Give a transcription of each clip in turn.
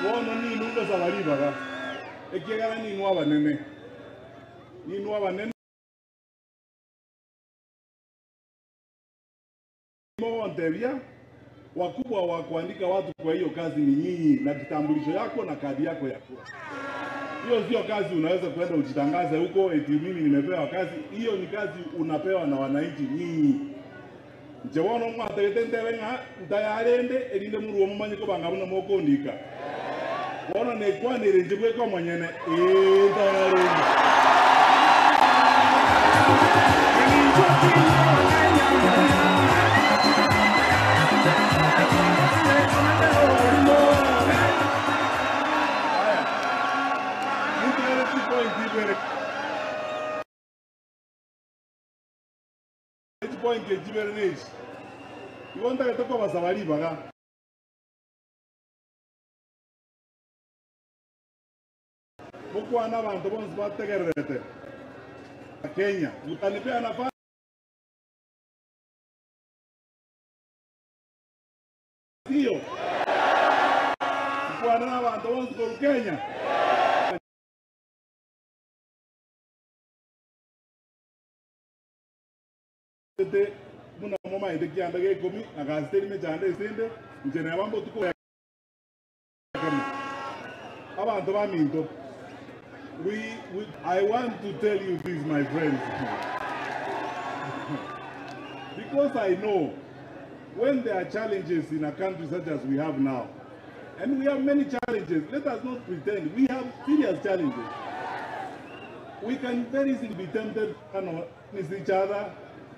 wono ni nundo za waliba ga ekigala ni nwa banene Montevia wakubwa wa kuandika watu kwa hiyo kazi ni nyinyi na kitambulisho yako na kadi yako ya kura. Hiyo sio kazi unaweza kwenda ujitangaze huko eti mimi nimepewa kazi. Hiyo ni kazi unapewa na wananchi nyinyi. Njewono mwatetenterenga ntayarende elinde muruo mumanyiko bangabona mokondika. Wona ne kwanire njibwe ko manyene ntayarende. Point ke jibernage iwonda ke toko basabali baga bukwana abantu bonse bategerete Kenya utanipea nafasi hiyo bukwana abantu bonse kwa Kenya muna mama ide kianda ge komi agasteri me jande sende njene abambo tuko ya kama abantu baminto I want to tell you this, my friends, because I know when there are challenges in a country such as we have now, and we have many challenges, let us not pretend we have serious challenges. We can very easily be tempted to miss each other.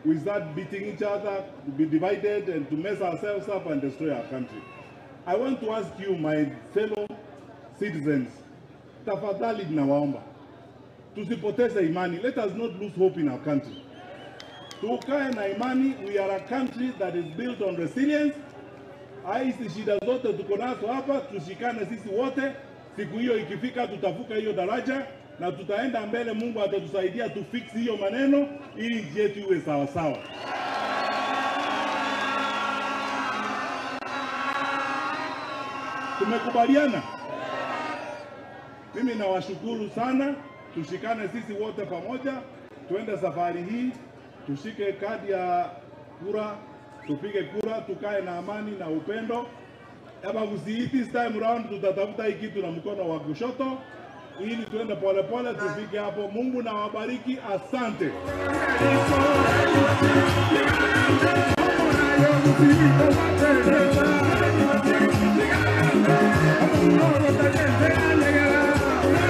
We start beating each other, to be divided, and to mess ourselves up and destroy our country. I want to ask you, my fellow citizens, tafadhali nawaomba, tusipoteze imani. Let us not lose hope in our country. Tukae na imani. We are a country that is built on resilience. Hizi shida zote tuko nazo hapa, tushikane sisi wote. Siku hiyo ikifika, tutavuka hiyo daraja na tutaenda mbele. Mungu atatusaidia tufix hiyo maneno ili nchi yetu iwe sawa sawa. Tumekubaliana? Mimi nawashukuru sana. Tushikane sisi wote pamoja, tuende safari hii, tushike kadi ya kura, tupige kura, tukae na amani na upendo. Eba this time round tutatafuta hii kitu na mkono wa kushoto ili tuende pole pole tufike hapo. Mungu na wabariki. Asante.